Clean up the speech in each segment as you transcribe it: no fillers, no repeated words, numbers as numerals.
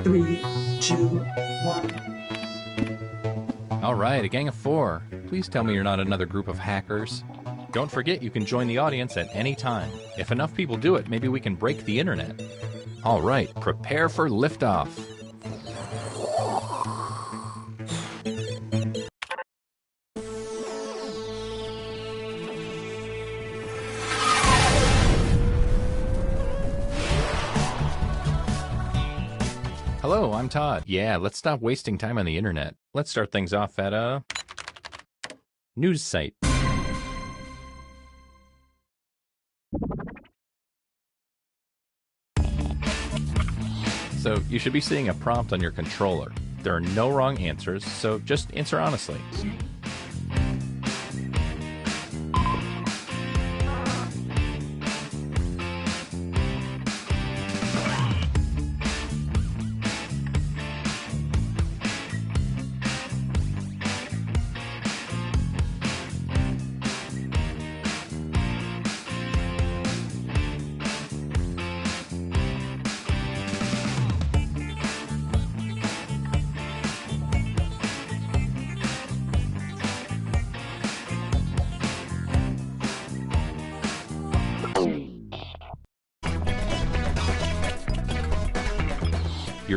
3, 2, 1. All right, a gang of 4. Please tell me you're not another group of hackers. Don't forget you can join the audience at any time. If enough people do it, maybe we can break the internet. All right, prepare for liftoff. Hello, I'm Todd. Yeah, let's stop wasting time on the internet. Let's start things off at a news site. So you should be seeing a prompt on your controller. There are no wrong answers, so just answer honestly.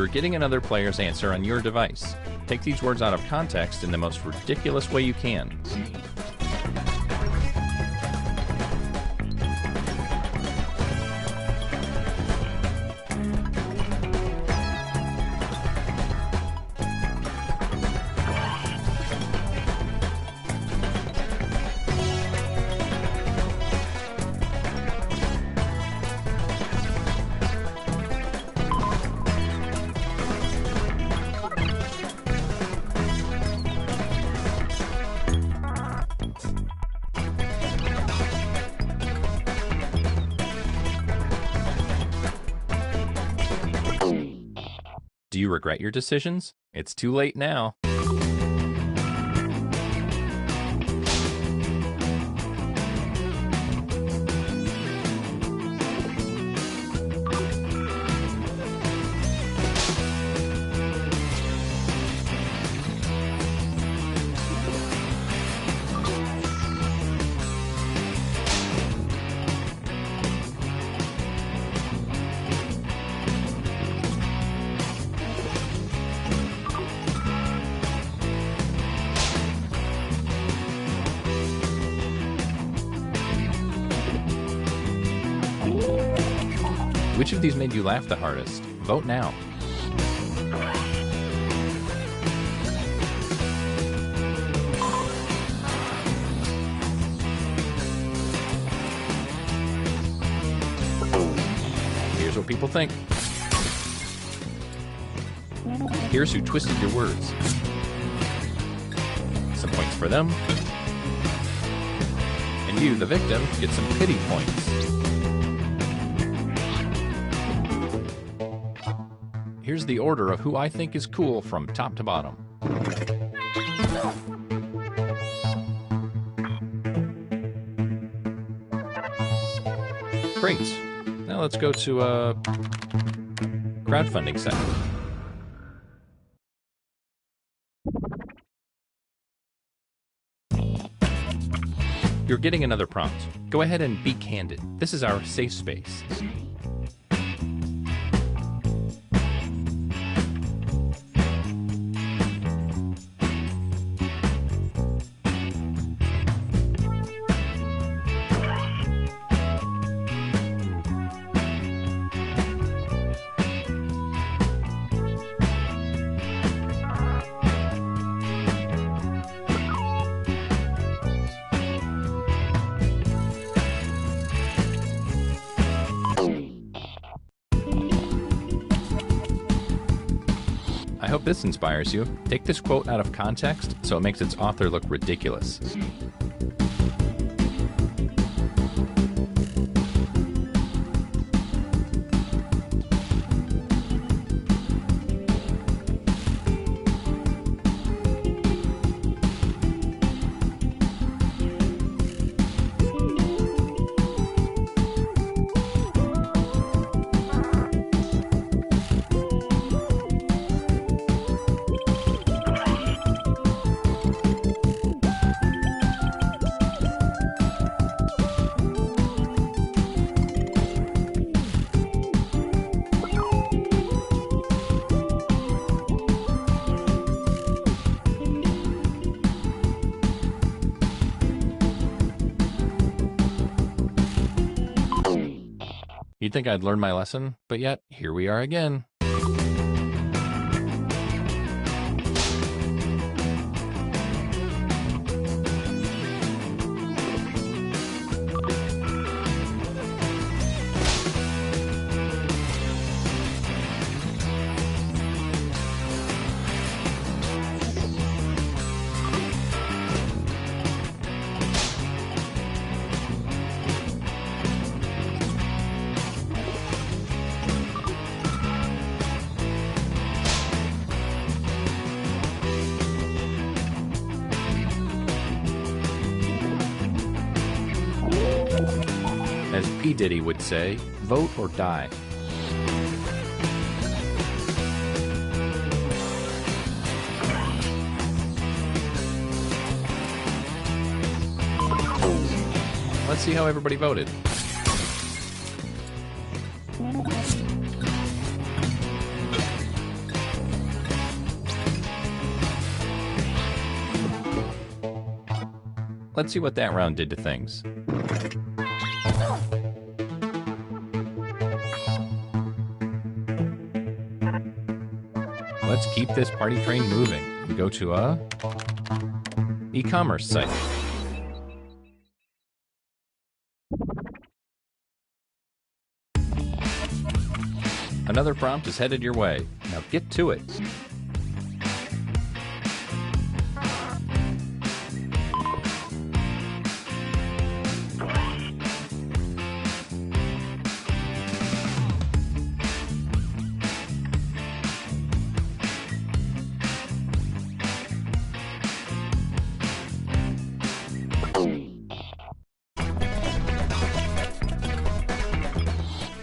You're getting another player's answer on your device. Take these words out of context in the most ridiculous way you can. Do you regret your decisions? It's too late now. Which of these made you laugh the hardest? Vote now. Here's what people think. Here's who twisted your words. Some points for them. And you, the victim, get some pity points. Here's the order of who I think is cool from top to bottom. Great. Now let's go to a crowdfunding site. You're getting another prompt. Go ahead and be candid. This is our safe space. I hope this inspires you. Take this quote out of context so it makes its author look ridiculous. You'd think I'd learned my lesson, but yet, here we are again. As P. Diddy would say, vote or die. Let's see how everybody voted. Let's see what that round did to things. Let's keep this party train moving and go to a e-commerce site. Another prompt is headed your way. Now get to it.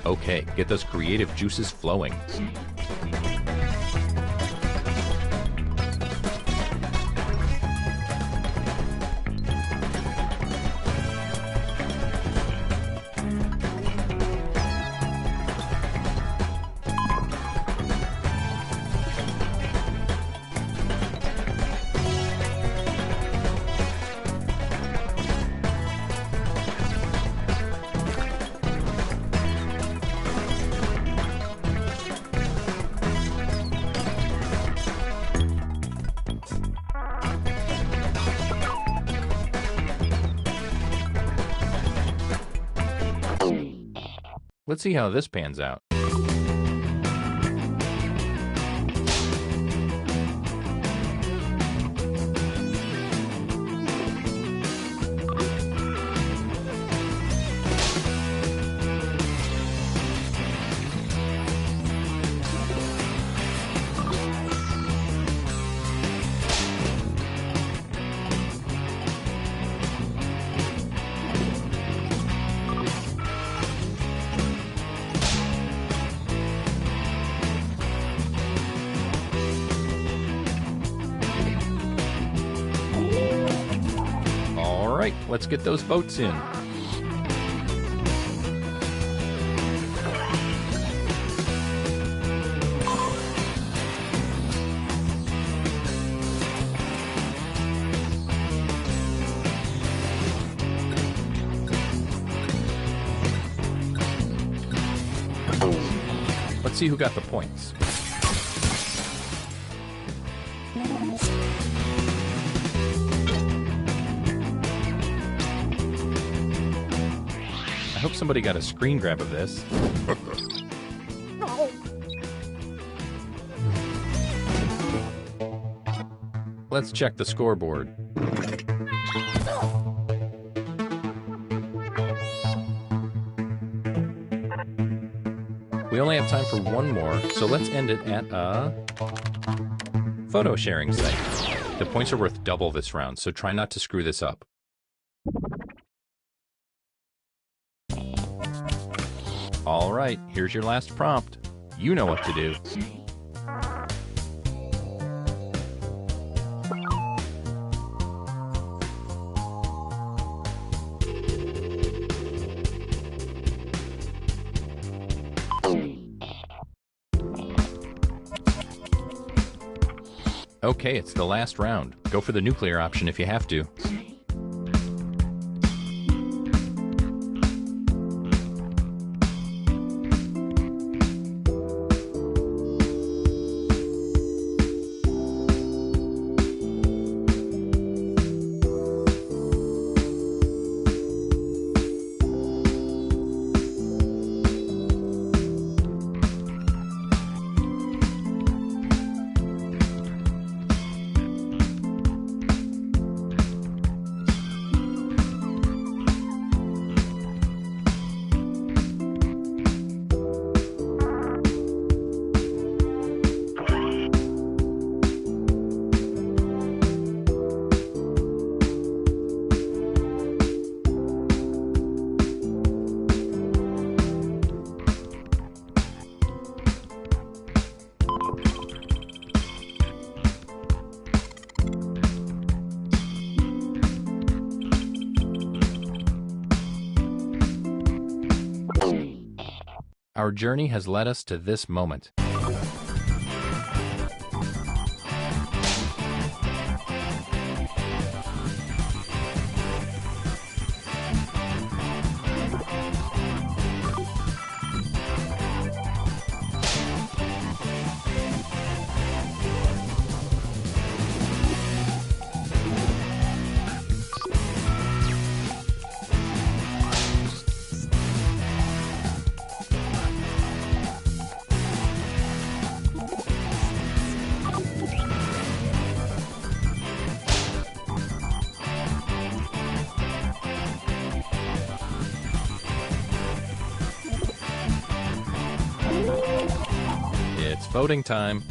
Okay, get those creative juices flowing. Let's see how this pans out. All right, let's get those boats in. Let's see who got the points. I hope somebody got a screen grab of this. Let's check the scoreboard. We only have time for one more, so let's end it at a photo sharing site. The points are worth double this round, so try not to screw this up. All right, here's your last prompt. You know what to do. Okay, it's the last round. Go for the nuclear option if you have to. Our journey has led us to this moment. Voting time.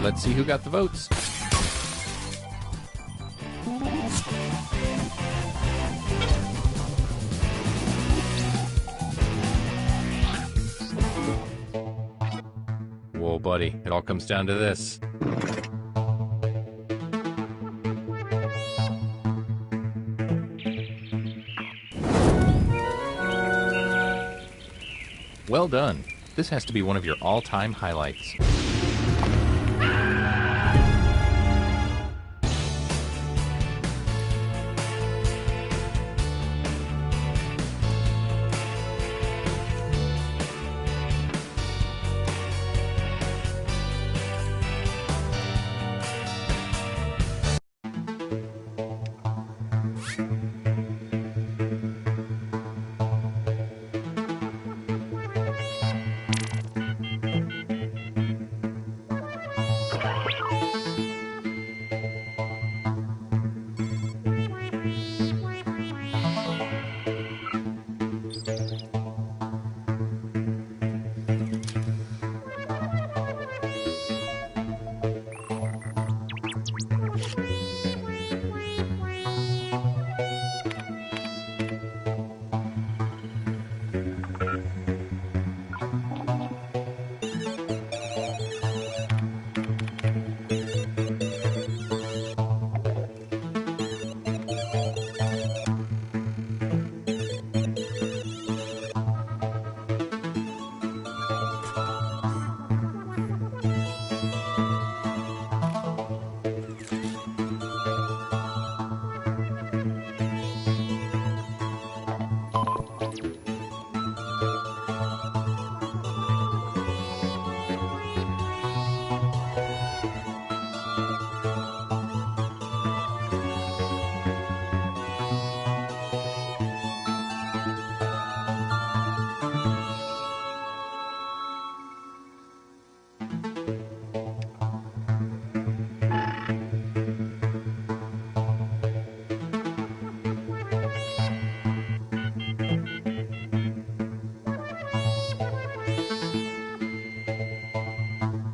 Let's see who got the votes. Whoa, buddy, it all comes down to this. Well done. This has to be one of your all-time highlights.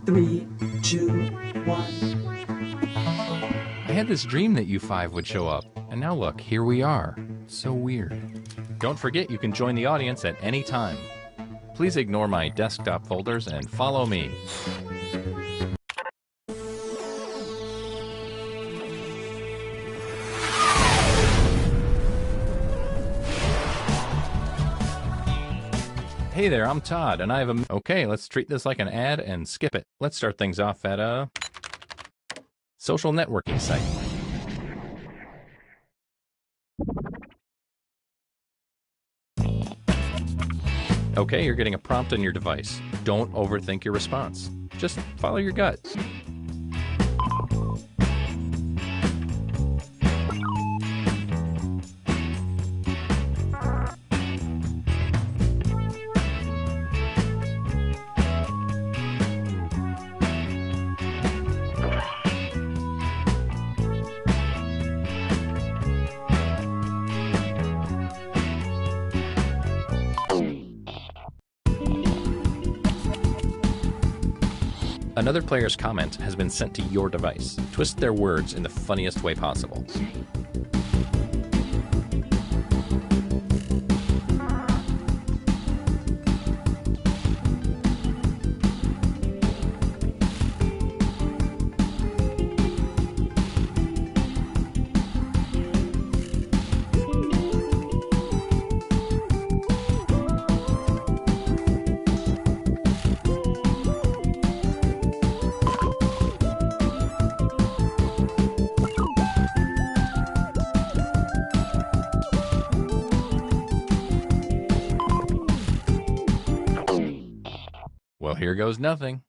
Three, two, one. I had this dream that you five would show up, and now look, here we are. So weird. Don't forget you can join the audience at any time. Please ignore my desktop folders and follow me. Hey there, I'm Todd, and I have a... Okay, let's treat this like an ad and skip it. Let's start things off at a social networking site. Okay, you're getting a prompt on your device. Don't overthink your response. Just follow your gut. Another player's comment has been sent to your device. Twist their words in the funniest way possible. here goes nothing.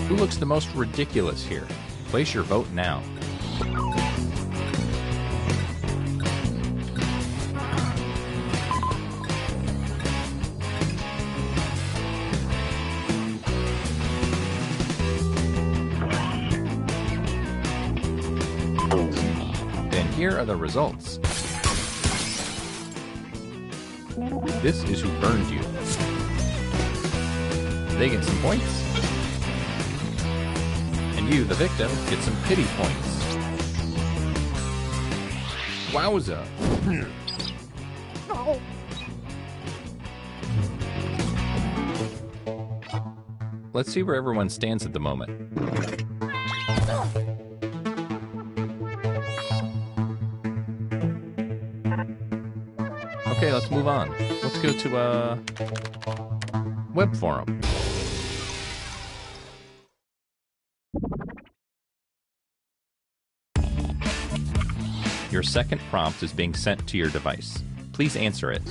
Who looks the most ridiculous here? Place your vote now. And here are the results. This is who burned you. They get some points. And you, the victim, get some pity points. Wowza. Let's see where everyone stands at the moment. Okay, let's move on. Let's go to a web forum. Your second prompt is being sent to your device. Please answer it.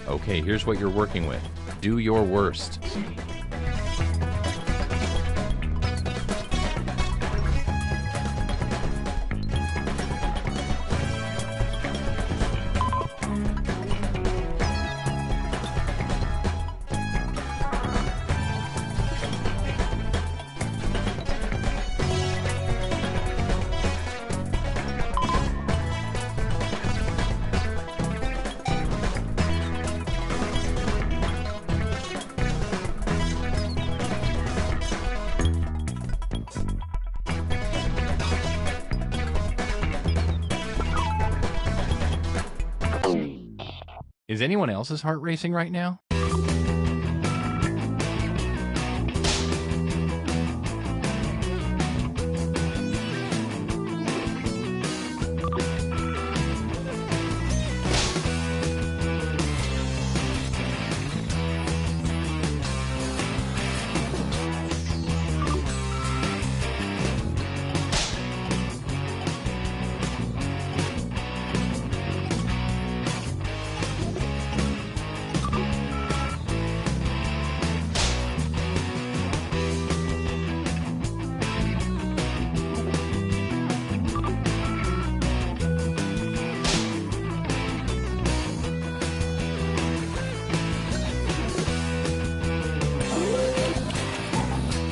Okay, here's what you're working with. Do your worst. Is anyone else's heart racing right now?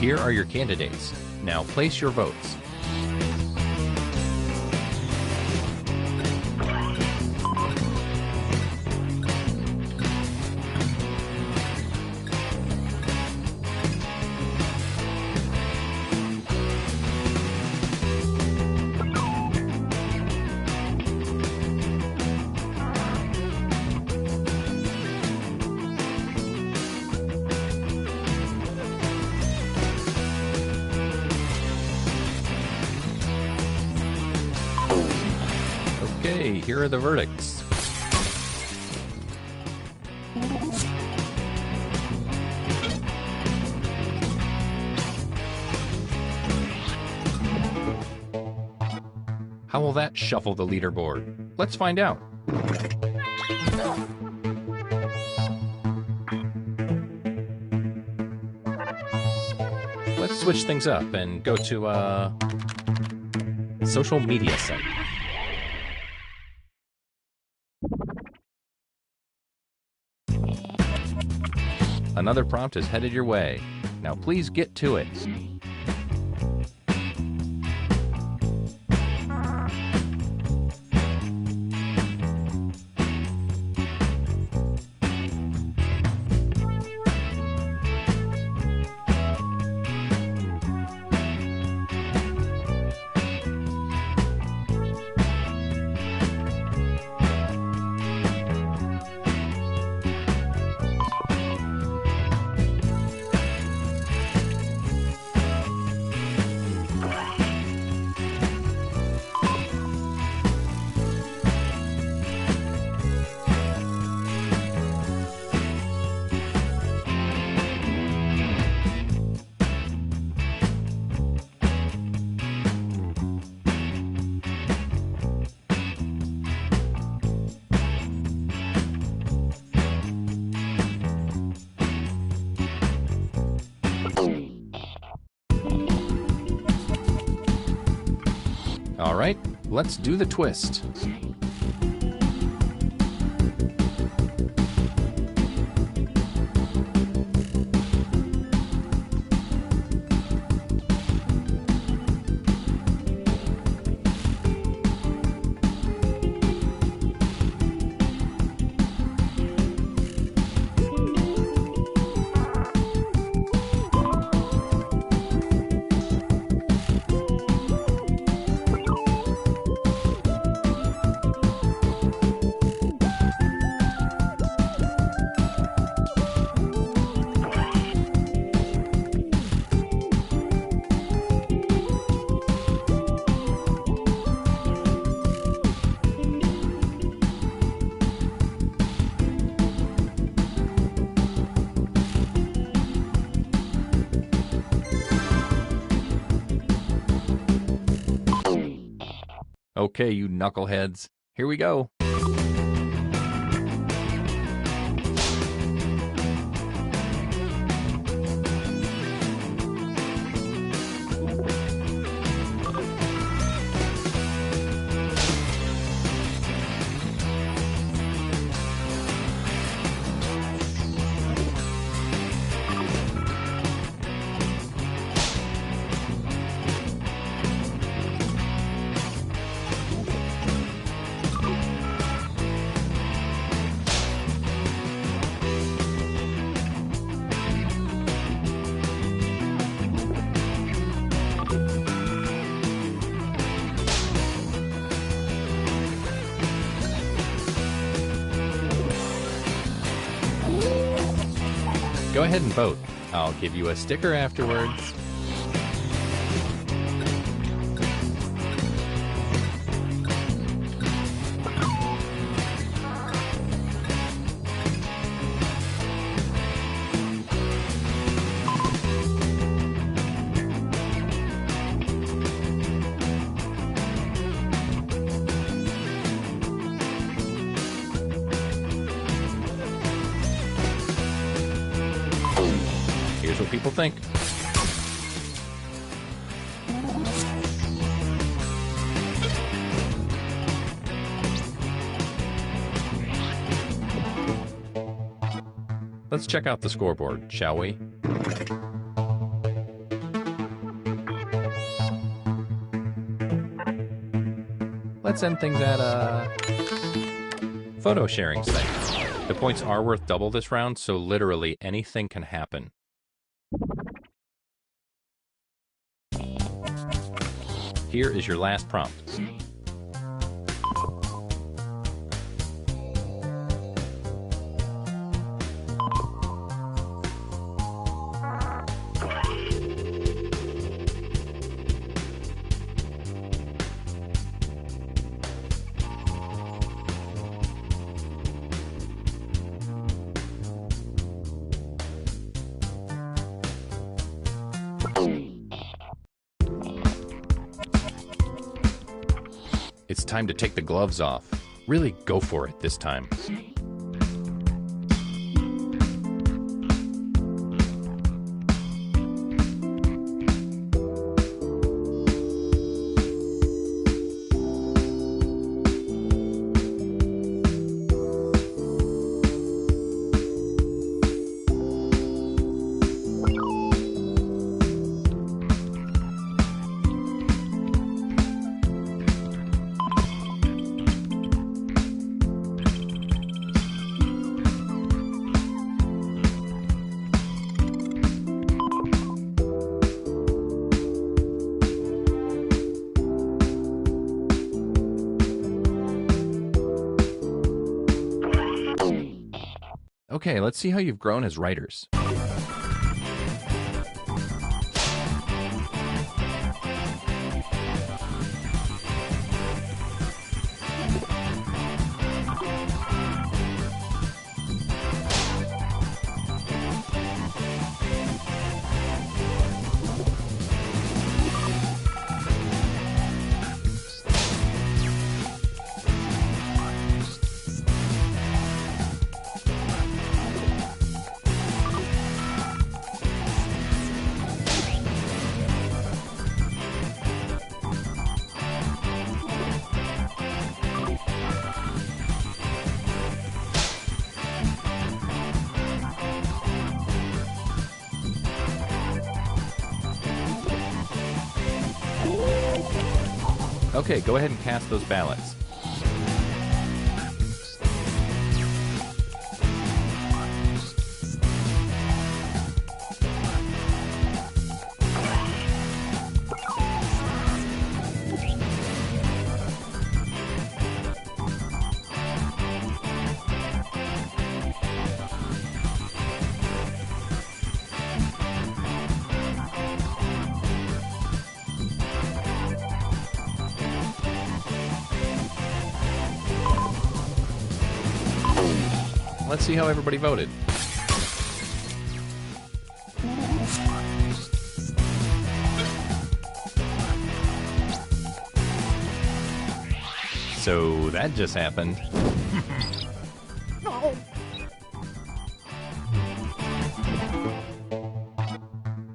Here are your candidates. Now place your votes. Okay, here are the verdicts. How will that shuffle the leaderboard? Let's find out. Let's switch things up and go to a social media site. Another prompt is headed your way. Now please get to it. All right, let's do the twist. Okay, you knuckleheads, here we go. Go ahead and vote. I'll give you a sticker afterwards. Here's what people think. Let's check out the scoreboard, shall we? Let's end things at a photo sharing site. The points are worth double this round, so literally anything can happen. Here is your last prompt. time to take the gloves off. Really go for it this time. Okay, let's see how you've grown as writers. Okay, go ahead and cast those ballots. Let's see how everybody voted. So that just happened. No.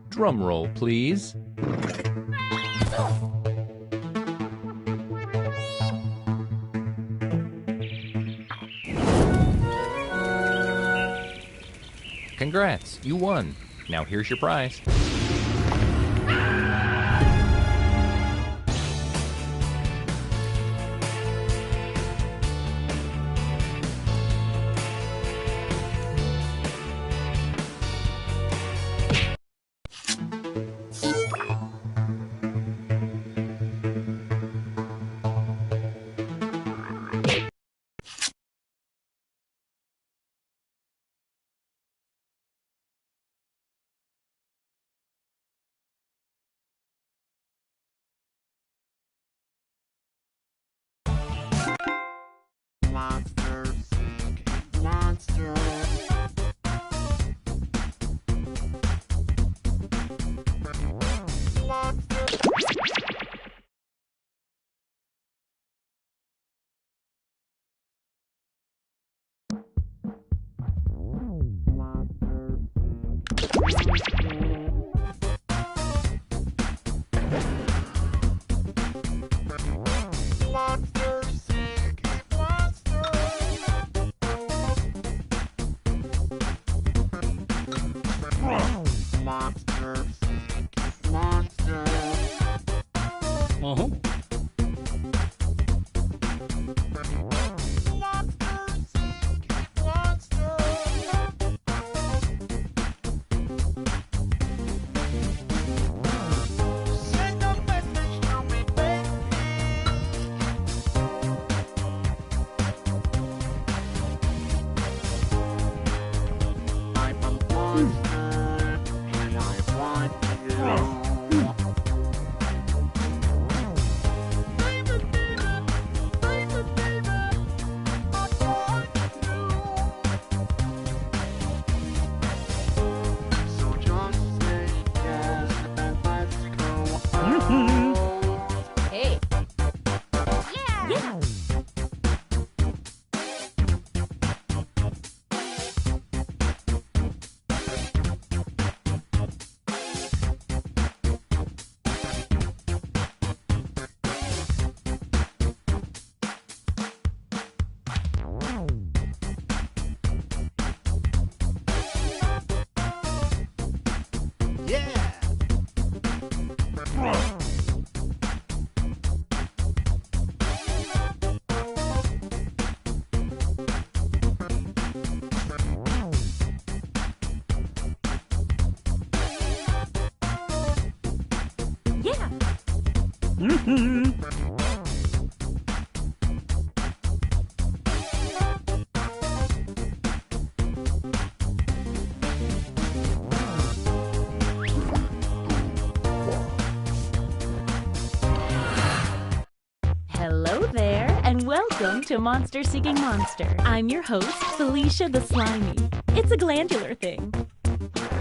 Drum roll, please. Congrats, you won. Now here's your prize. Hey. Yeah. Hello there, and welcome to Monster Seeking Monster. I'm your host, Felicia the Slimy. It's a glandular thing.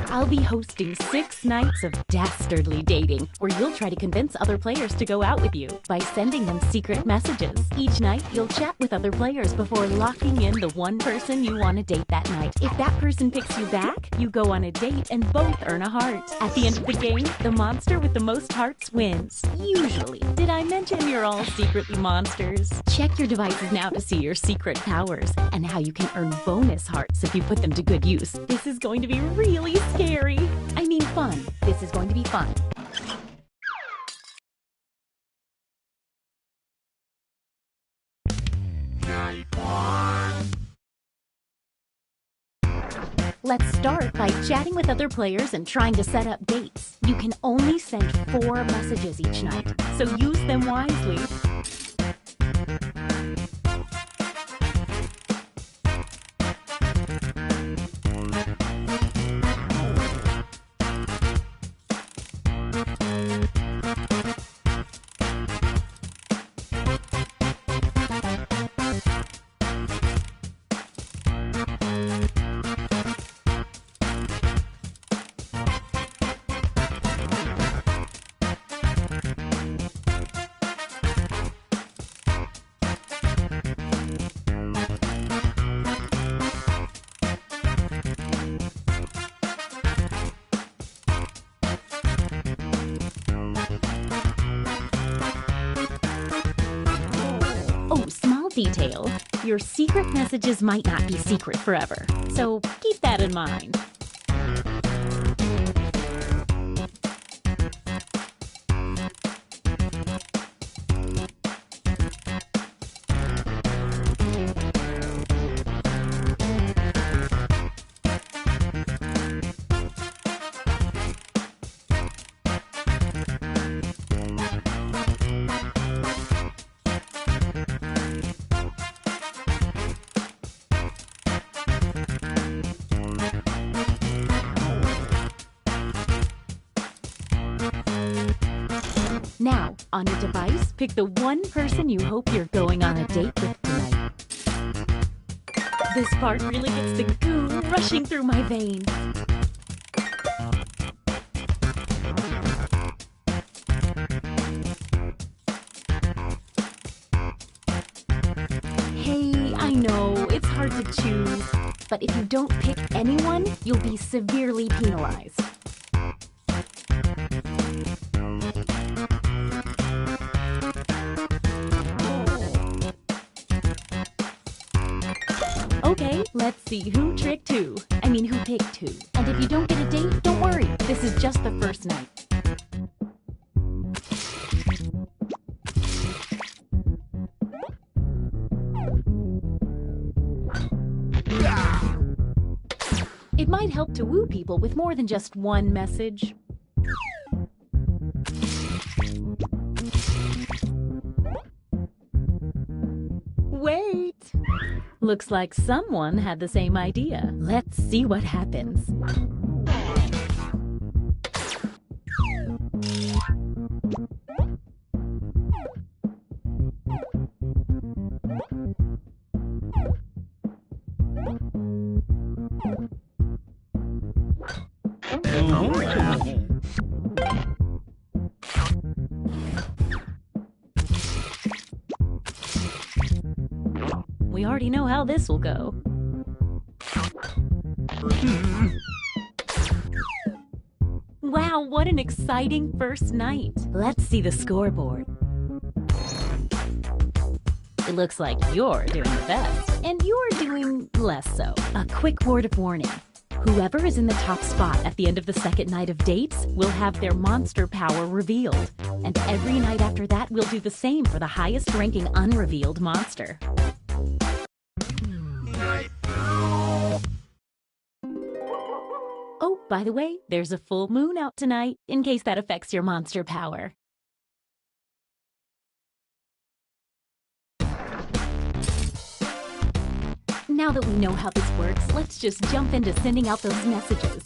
I'll be hosting 6 nights of dastardly dating, where you'll try to convince other players to go out with you by sending them secret messages. Each night, you'll chat with other players before locking in the one person you want to date that night. If that person picks you back, you go on a date and both earn a heart. At the end of the game, the monster with the most hearts wins. Usually. Did I mention you're all secretly monsters? Check your devices now to see your secret powers and how you can earn bonus hearts if you put them to good use. This is going to be really scary. I mean fun. This is going to be fun. Let's start by chatting with other players and trying to set up dates. You can only send 4 messages each night, so use them wisely. Oh, small detail. Your secret messages might not be secret forever, so keep that in mind. Now, on your device, pick the one person you hope you're going on a date with tonight. This part really gets the goo rushing through my veins. Hey, I know, it's hard to choose, but if you don't pick anyone, you'll be severely penalized. Okay, let's see who tricked who. Who picked who. And if you don't get a date, don't worry. This is just the first night. It might help to woo people with more than just one message. Wait! Looks like someone had the same idea. Let's see what happens. We already know how this will go. Wow, what an exciting first night. Let's see the scoreboard. It looks like you're doing the best, and you're doing less so. A quick word of warning. Whoever is in the top spot at the end of the second night of dates will have their monster power revealed. And every night after that, we'll do the same for the highest ranking unrevealed monster. Oh, by the way, there's a full moon out tonight, in case that affects your monster power. Now that we know how this works, let's just jump into sending out those messages.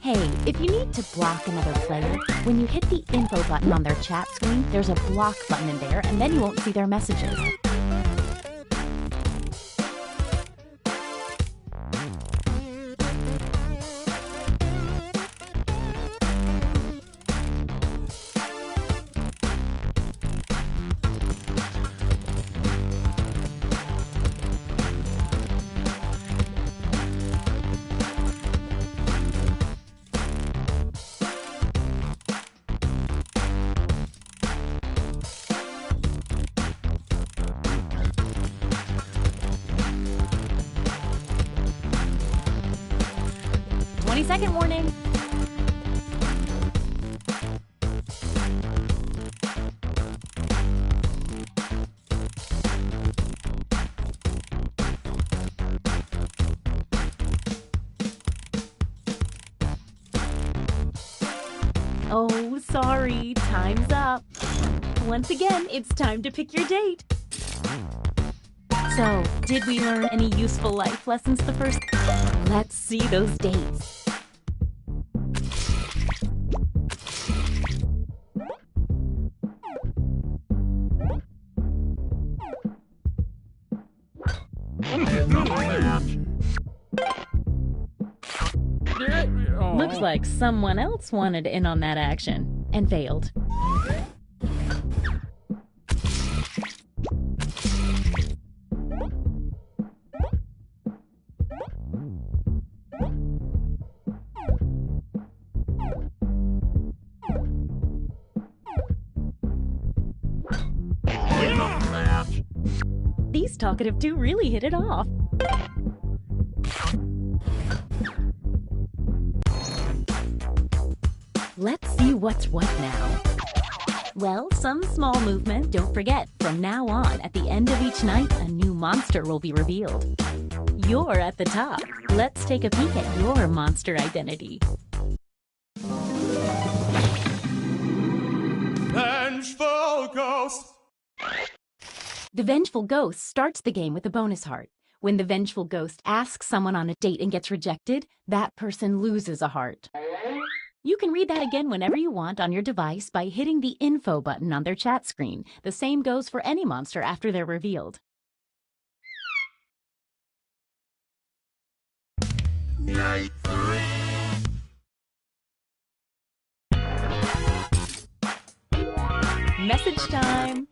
Hey, if you need to block another player, when you hit the info button on their chat screen, there's a block button in there, and then you won't see their messages. Second warning. Oh, sorry, time's up. Once again, it's time to pick your date. So, did we learn any useful life lessons the first? Let's see those dates. Looks like someone else wanted in on that action and failed. These talkative two really hit it off. Let's see what's what now. Well, some small movement. Don't forget, from now on, at the end of each night, a new monster will be revealed. You're at the top. Let's take a peek at your monster identity. Vengeful Ghost! The Vengeful Ghost starts the game with a bonus heart. When the Vengeful Ghost asks someone on a date and gets rejected, that person loses a heart. You can read that again whenever you want on your device by hitting the info button on their chat screen. The same goes for any monster after they're revealed. Message time!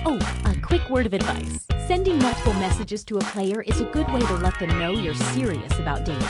Oh, a quick word of advice. Sending multiple messages to a player is a good way to let them know you're serious about dating.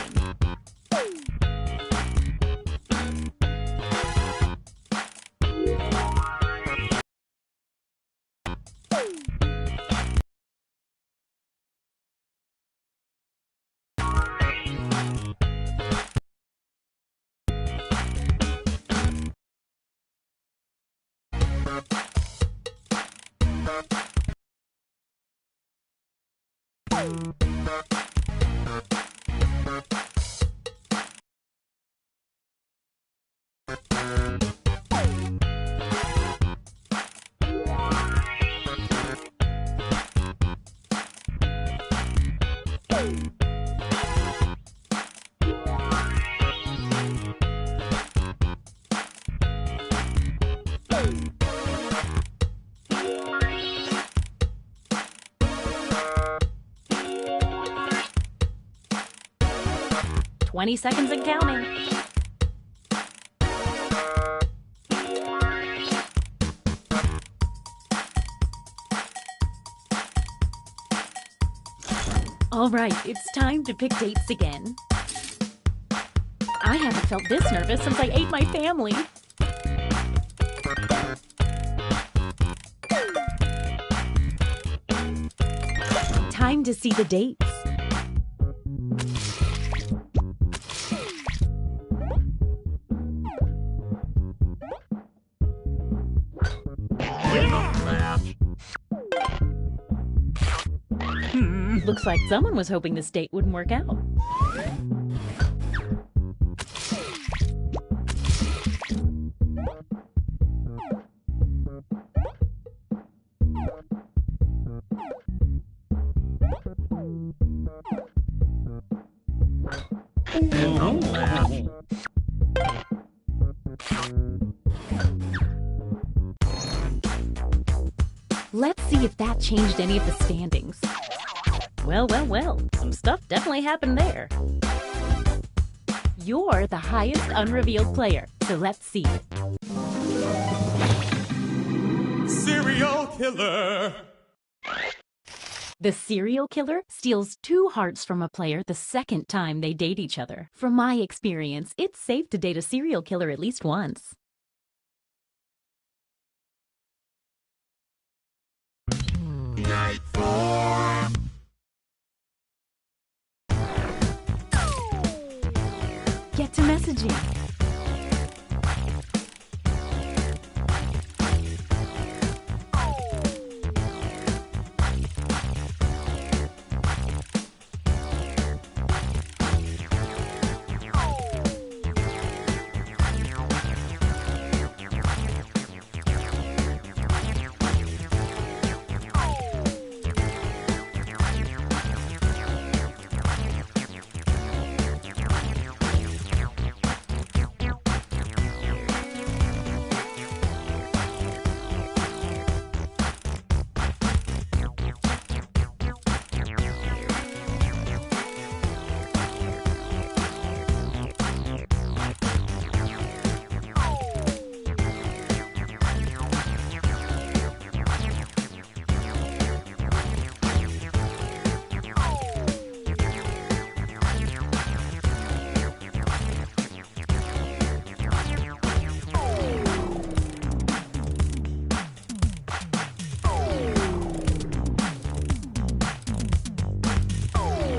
"20 seconds and counting. All right, it's time to pick dates again. I haven't felt this nervous since I ate my family. Time to see the dates. Looks like someone was hoping this date wouldn't work out. Let's see if that changed any of the standings. Well, some stuff definitely happened there. You're the highest unrevealed player, so let's see. Serial killer. The serial killer steals 2 hearts from a player the second time they date each other. From my experience, it's safe to date a serial killer at least once. Get to messaging.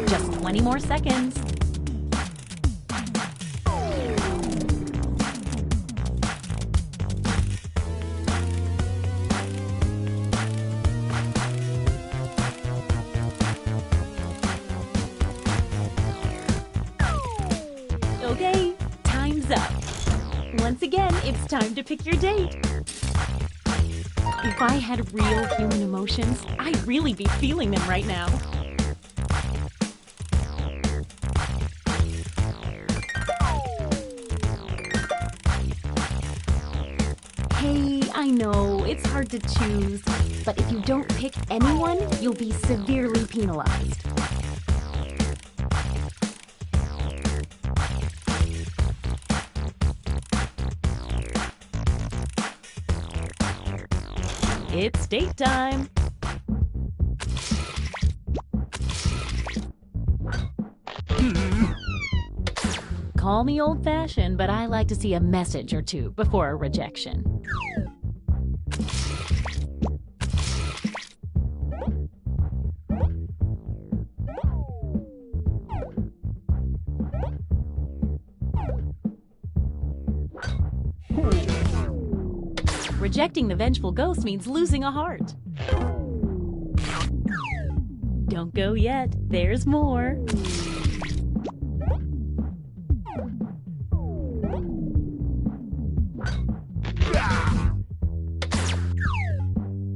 Just 20 more seconds. Okay, time's up. Once again, it's time to pick your date. If I had real human emotions, I'd really be feeling them right now. Hey, I know, it's hard to choose, but if you don't pick anyone, you'll be severely penalized. It's date time. Call me old-fashioned, but I like to see a message or two before a rejection. Rejecting the vengeful ghost means losing a heart. Don't go yet, there's more.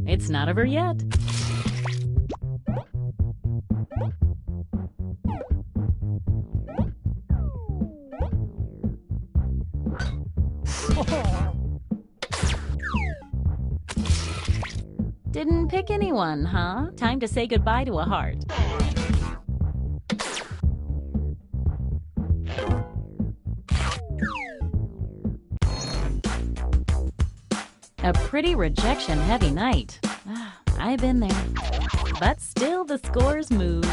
It's not over yet. Didn't pick anyone, huh? Time to say goodbye to a heart. A pretty rejection-heavy night. I've been there. But still, the scores move.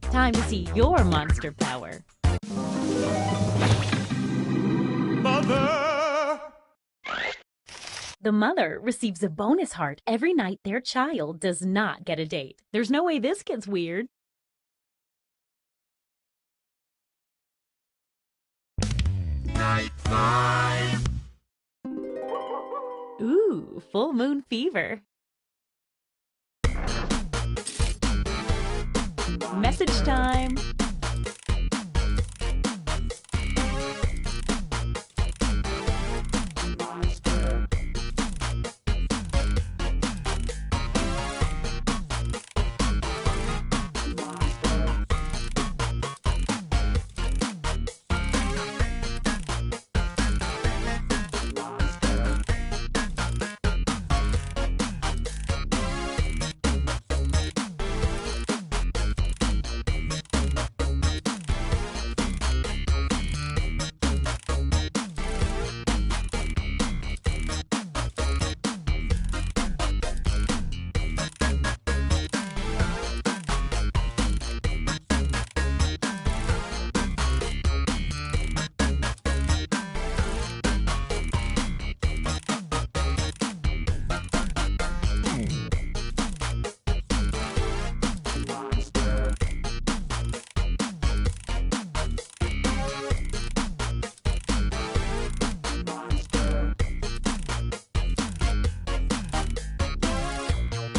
Time to see your monster power. Mother. The mother receives a bonus heart every night their child does not get a date. There's no way this gets weird. Night 5. Ooh, Ooh, full moon fever. Message time.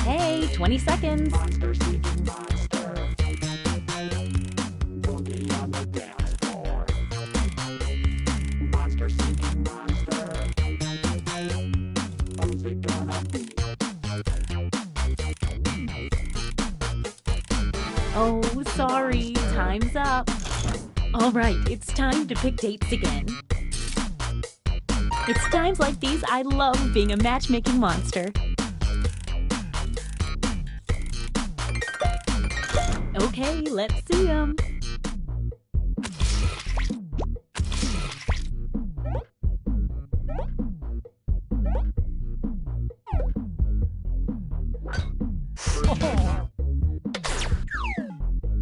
Hey, 20 seconds. Oh, sorry, time's up. All right, it's time to pick dates again. It's times like these I love being a matchmaking monster. Okay, let's see 'em.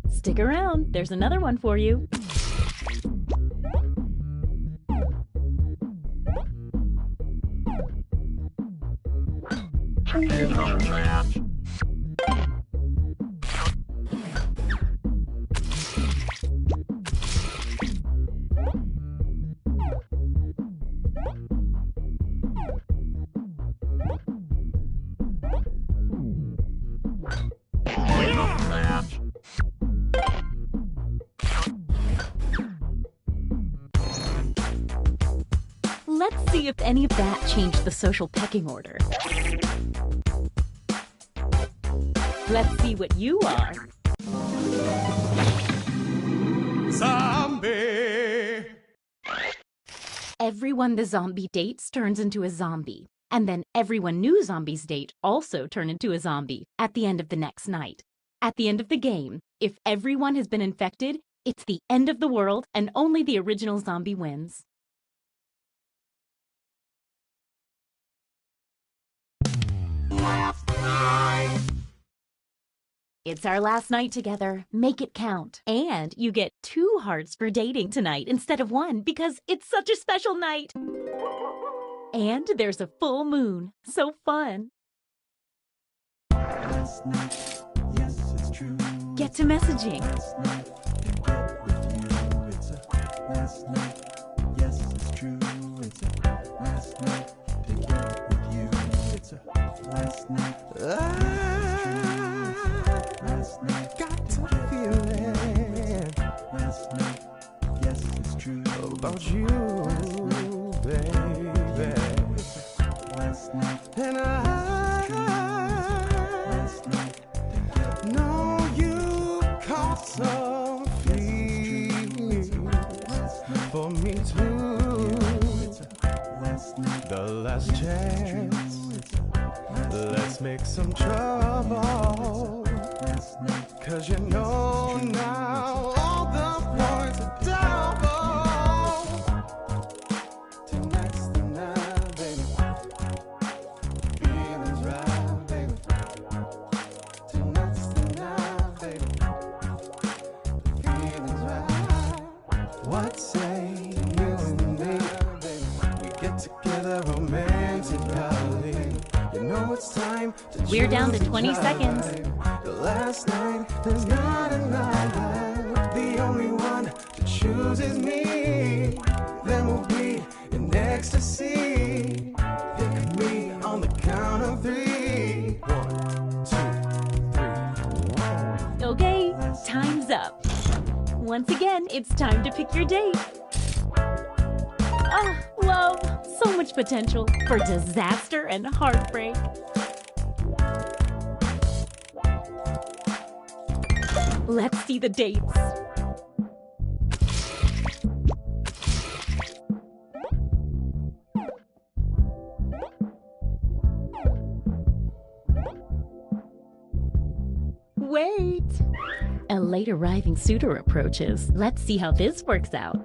Stick around, there's another one for you. Let's see if any of that changed the social pecking order. Let's see what you are. Zombie. Everyone the zombie dates turns into a zombie. And then everyone new zombies date also turn into a zombie at the end of the next night. At the end of the game, if everyone has been infected, it's the end of the world and only the original zombie wins. It's our last night together. Make it count. And you get 2 hearts for dating tonight instead of 1 because it's such a special night. And there's a full moon. So fun. Last night, yes, it's true. Get to messaging. Last night, to get with you. It's a last night, yes, it's true. It's a last night, to get with you. It's a last night, yes, it's true. Last night, got to feel it. Last night, yes, it's true. About you, baby. Last night, and last night, know you caught some feelings for me too. The last chance, let's make some trouble. 'Cause you know now all the points are double. Tonight's the night, baby. Feelings right, baby. Tonight's the night, baby. Feelings right. What say you and me? We get together romantically. You know it's time to We're down to choose 20 each seconds. other. The last night, there's not another. The only one to choose is me. Then we'll be in ecstasy. Pick me on the once again, it's time to pick your date. Ah, love. So much potential for disaster and heartbreak. Let's see the dates. Wait! A late arriving suitor approaches. Let's see how this works out.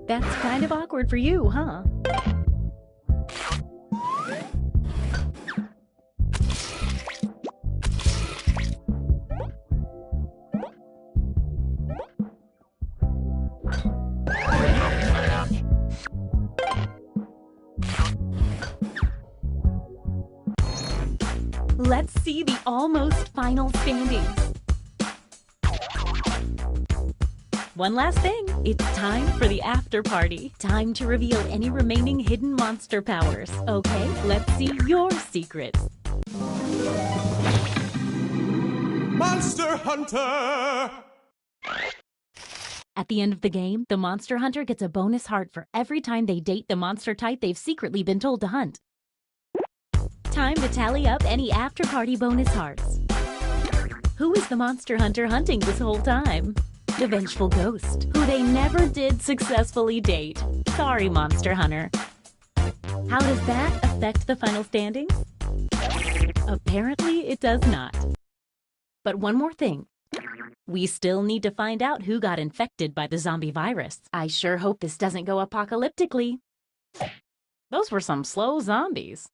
That's kind of awkward for you, huh? Let's see the almost final standings. One last thing, it's time for the after party. Time to reveal any remaining hidden monster powers. Okay, let's see your secrets. Monster Hunter! At the end of the game, the Monster Hunter gets a bonus heart for every time they date the monster type they've secretly been told to hunt. Time to tally up any after-party bonus hearts. Who is the Monster Hunter hunting this whole time? The vengeful ghost, who they never did successfully date. Sorry, Monster Hunter. How does that affect the final standings? Apparently, it does not. But one more thing. We still need to find out who got infected by the zombie virus. I sure hope this doesn't go apocalyptically. Those were some slow zombies.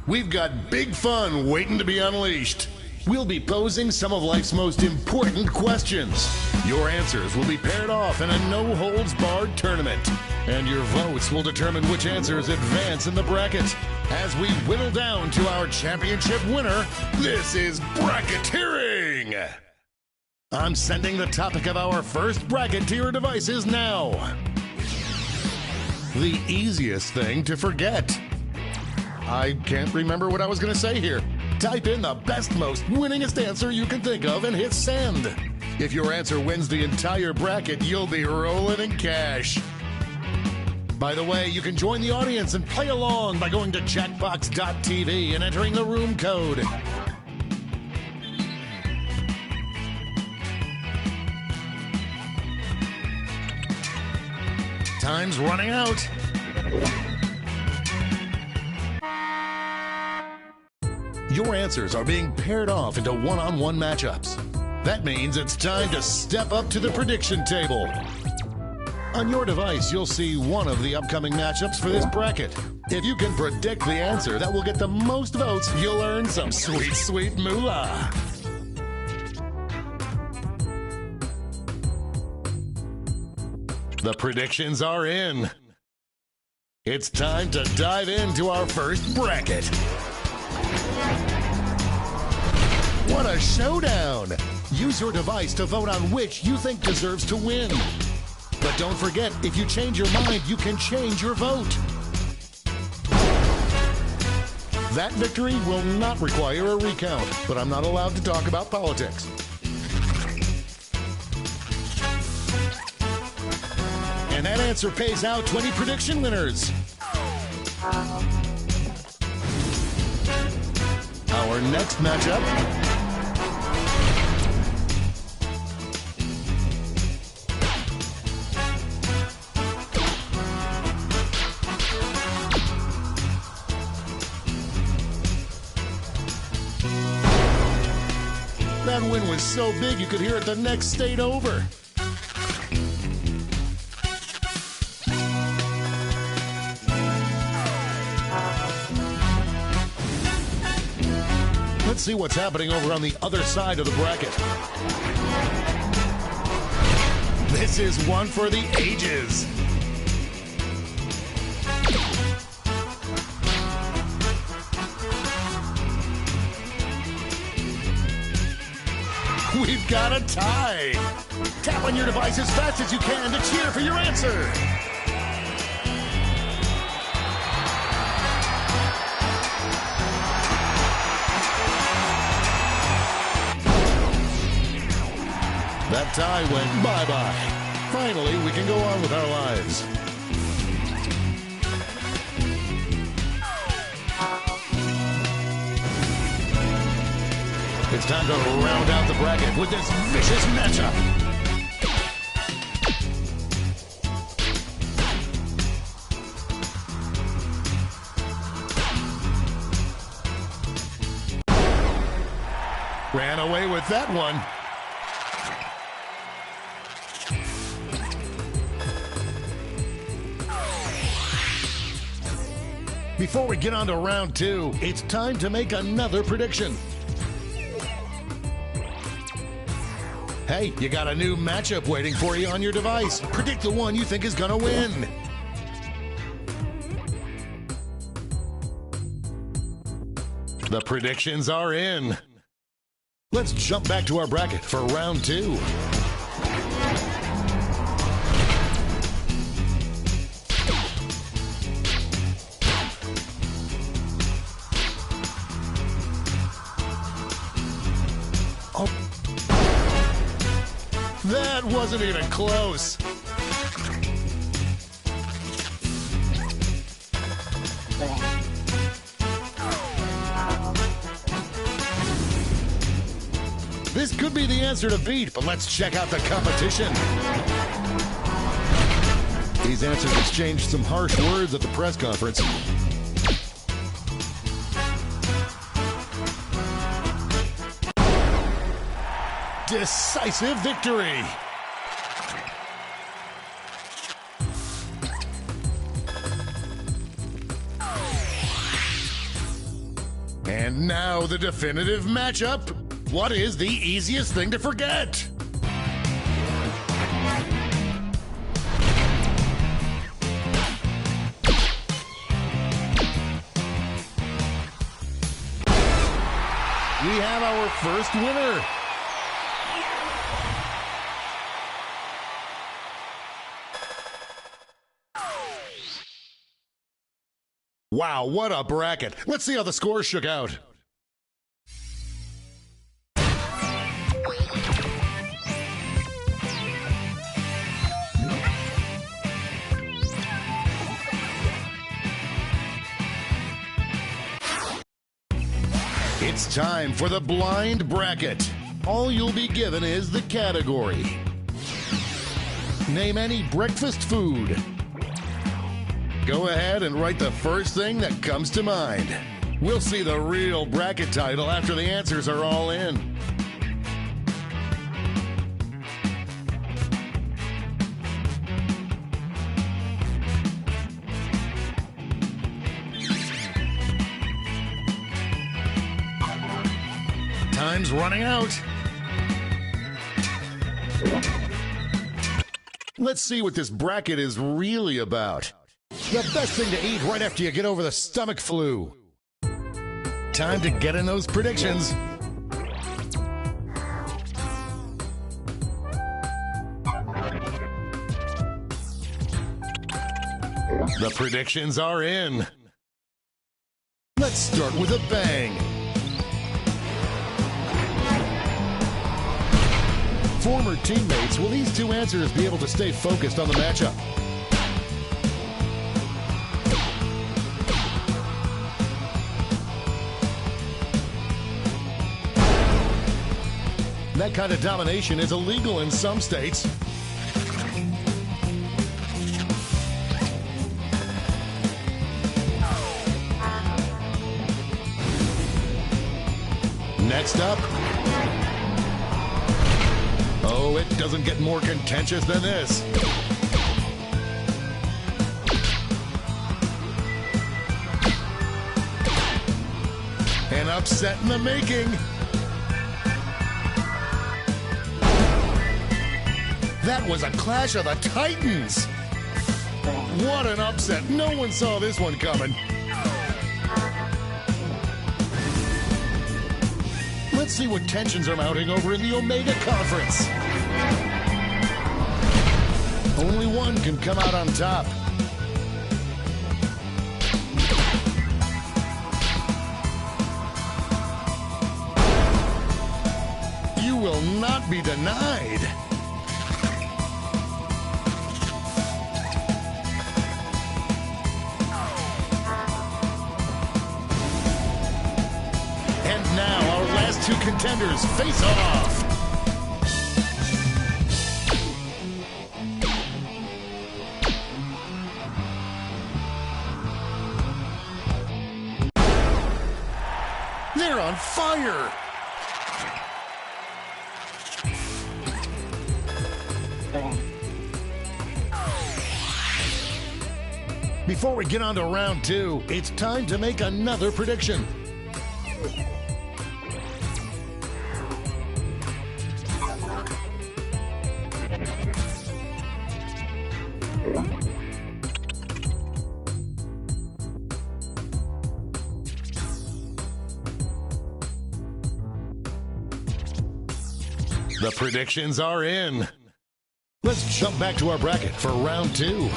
We've got big fun waiting to be unleashed. We'll be posing some of life's most important questions. Your answers will be paired off in a no-holds-barred tournament. And your votes will determine which answers advance in the bracket. As we whittle down to our championship winner, this is bracketeering! I'm sending the topic of our first bracket to your devices now. The easiest thing to forget. I can't remember what I was going to say here. Type in the best, most winningest answer you can think of and hit send. If your answer wins the entire bracket, you'll be rolling in cash. By the way, you can join the audience and play along by going to jackbox.tv and entering the room code. Time's running out. Your answers are being paired off into one-on-one matchups. That means it's time to step up to the prediction table. On your device, you'll see one of the upcoming matchups for this bracket. If you can predict the answer that will get the most votes, you'll earn some sweet, sweet moolah. The predictions are in. It's time to dive into our first bracket. What a showdown! Use your device to vote on which you think deserves to win. But don't forget, if you change your mind, you can change your vote. That victory will not require a recount, but I'm not allowed to talk about politics. And that answer pays out 20 prediction winners. Our next matchup. That win was so big you could hear it the next state over. Let's see what's happening over on the other side of the bracket. This is one for the ages. We've got a tie. Tap on your device as fast as you can to cheer for your answer. That tie went bye-bye. Finally, we can go on with our lives. It's time to round out the bracket with this vicious matchup. Ran away with that one. Before we get on to round two, it's time to make another prediction. Hey, you got a new matchup waiting for you on your device. Predict the one you think is gonna win. The predictions are in. Let's jump back to our bracket for round two. That wasn't even close. This could be the answer to beat, but let's check out the competition. These answers exchanged some harsh words at the press conference. Decisive victory. And now the definitive matchup. what is the easiest thing to forget? We have our first winner. Wow, what a bracket. Let's see how the scores shook out. It's time for the blind bracket. All you'll be given is the category. Name any breakfast food. Go ahead and write the first thing that comes to mind. We'll see the real bracket title after the answers are all in. Time's running out. Let's see what this bracket is really about. The best thing to eat right after you get over the stomach flu. Time to get in those predictions. The predictions are in. Let's start with a bang. Former teammates, will these two answers be able to stay focused on the matchup? That kind of domination is illegal in some states. Next up. Oh, it doesn't get more contentious than this. An upset in the making. That was a clash of the Titans. What an upset. No one saw this one coming. Let's see what tensions are mounting over in the Omega Conference. Only one can come out on top. You will not be denied. Two contenders face off. They're on fire. Before we get on to round two, it's time to make another prediction. The predictions are in. Let's jump back to our bracket for round two.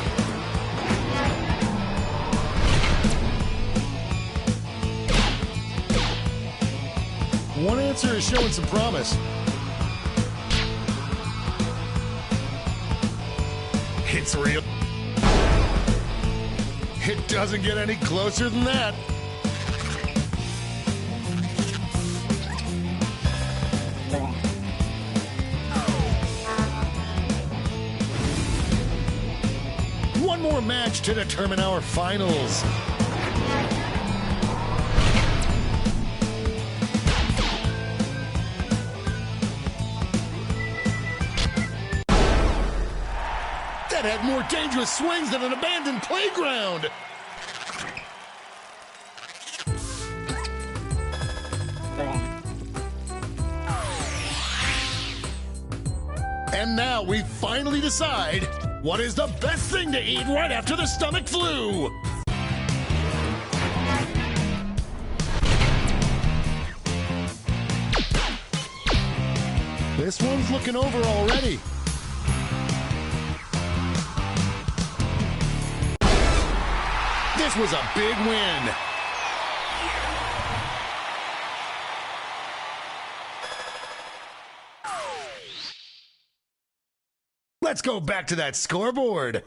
One answer is showing some promise. It's real. It doesn't get any closer than that. One more match to determine our finals. That had more dangerous swings than an abandoned playground. And now we finally decide what is the best thing to eat right after the stomach flu. This one's looking over already. This was a big win. Let's go back to that scoreboard.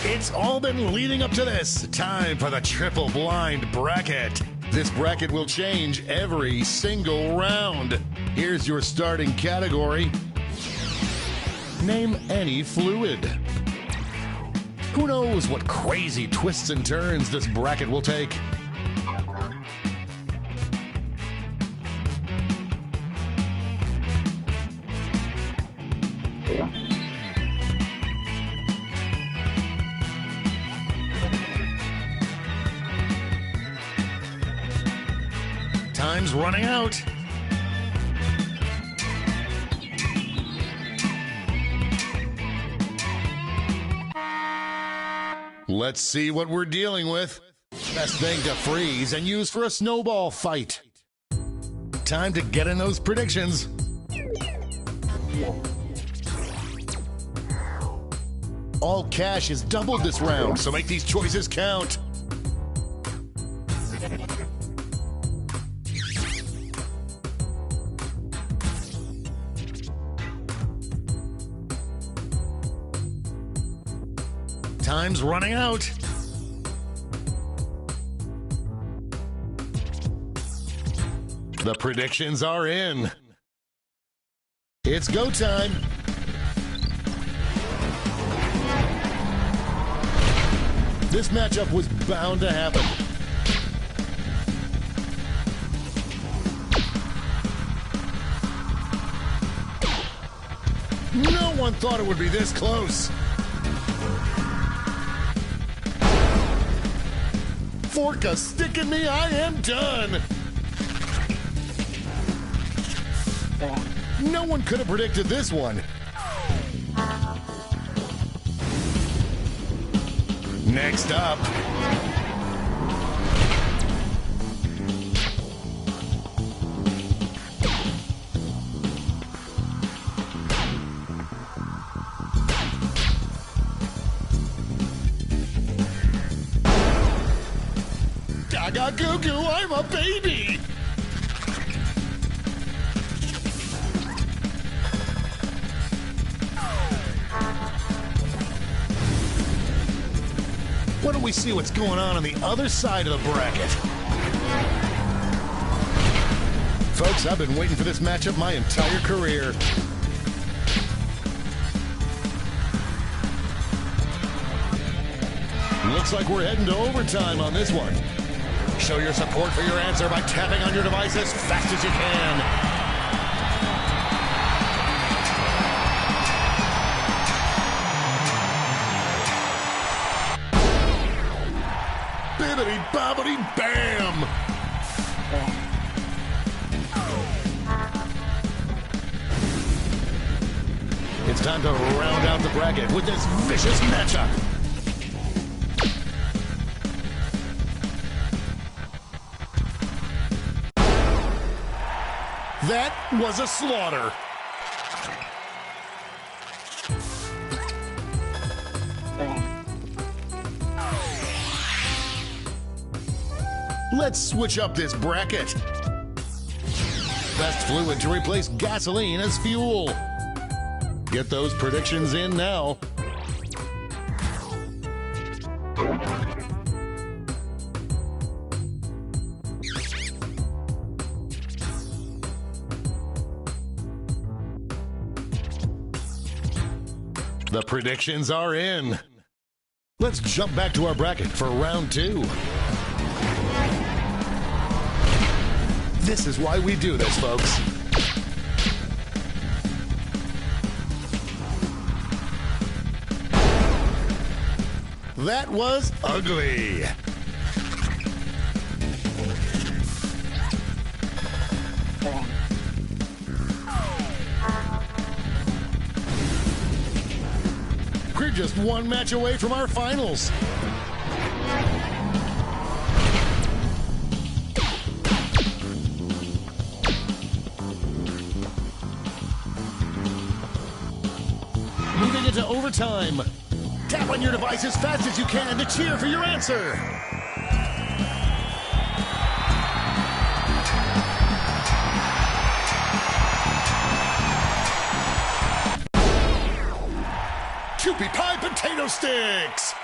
It's all been leading up to this. Time for the triple blind bracket. This bracket will change every single round. Here's your starting category. Name any fluid. Who knows what crazy twists and turns this bracket will take? Time's running out. Let's see what we're dealing with. Best thing to freeze and use for a snowball fight. Time to get in those predictions. All cash is doubled this round, so make these choices count. Time's running out. The predictions are in. It's go time. This matchup was bound to happen. No one thought it would be this close. Fork a stick in me, I am done. No one could have predicted this one. Next up. Gaga goo goo, I'm a baby. Why don't we see what's going on the other side of the bracket? Folks, I've been waiting for this matchup my entire career. Looks like we're heading to overtime on this one. Show your support for your answer by tapping on your device as fast as you can. Bibbidi bobbidi bam! It's time to round out the bracket with this vicious matchup. That was a slaughter. Let's switch up this bracket. Best fluid to replace gasoline as fuel. Get those predictions in now. The predictions are in. Let's jump back to our bracket for round 2. This is why we do this, folks. That was ugly. We're just one match away from our finals. Moving into overtime. Tap on your device as fast as you can to cheer for your answer. Kewpie Pie Potato Sticks!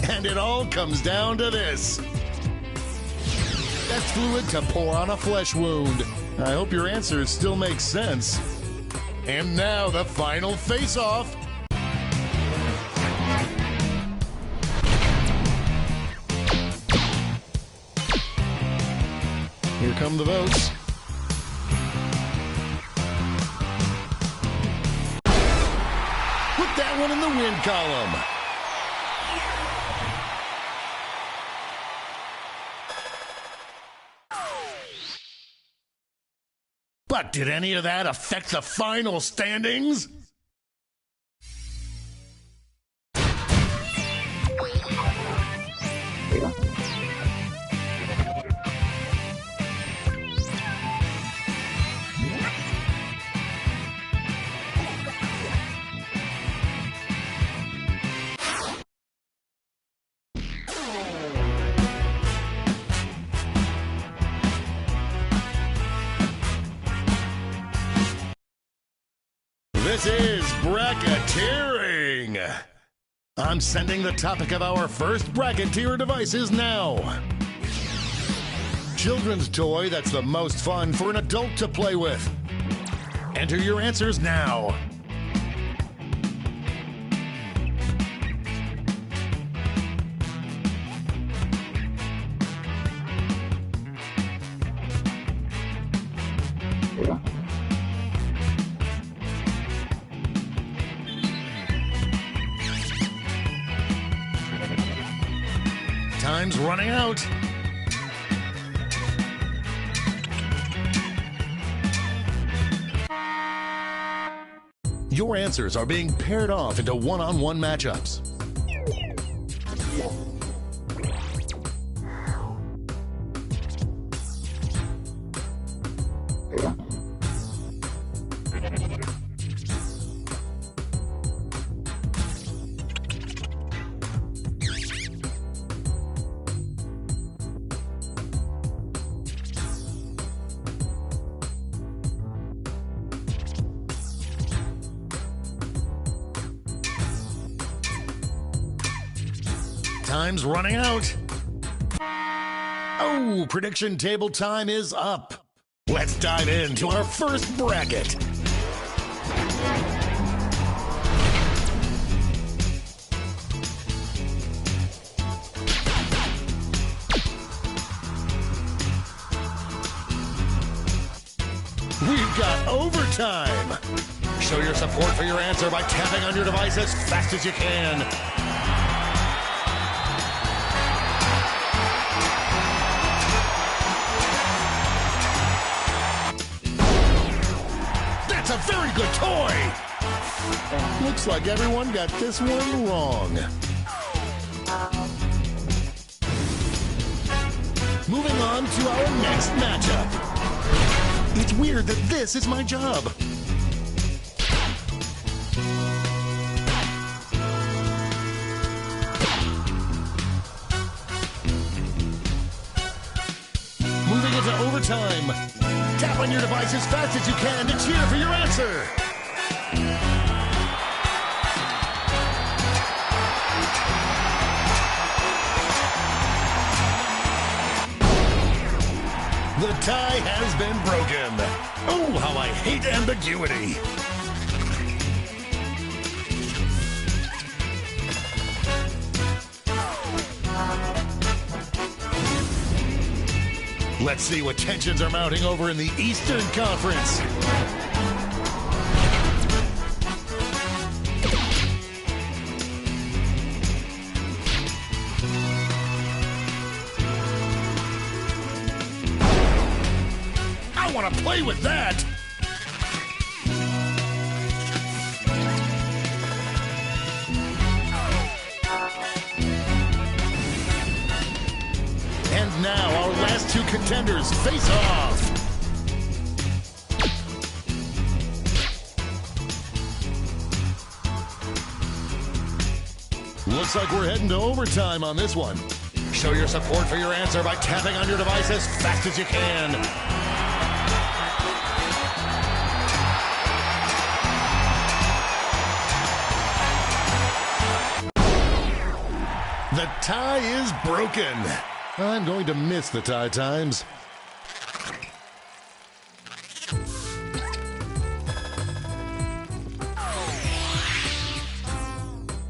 And it all comes down to this. That's fluid to pour on a flesh wound. I hope your answers still make sense. And now the final face-off. Here come the votes. Put that one in the win column. But did any of that affect the final standings? This is bracketeering. I'm sending the topic of our first bracket to your devices now. Children's toy that's the most fun for an adult to play with. Enter your answers now. Time's running out. Your answers are being paired off into one-on-one matchups. Time's running out. Oh, prediction table time is up. Let's dive into our first bracket. We've got overtime. Show your support for your answer by tapping on your device as fast as you can. That's a very good toy. Looks like everyone got this one wrong. Moving on to our next matchup. It's weird that this is my job. Moving into overtime. Tap on your device as fast as you can to cheer for your answer. The tie has been broken. Oh, how I hate ambiguity. Let's see what tensions are mounting over in the Eastern Conference. I want to play with that. And now our last two contenders face off. Looks like we're heading to overtime on this one. Show your support for your answer by tapping on your device as fast as you can. The tie is broken. I'm going to miss the tie times.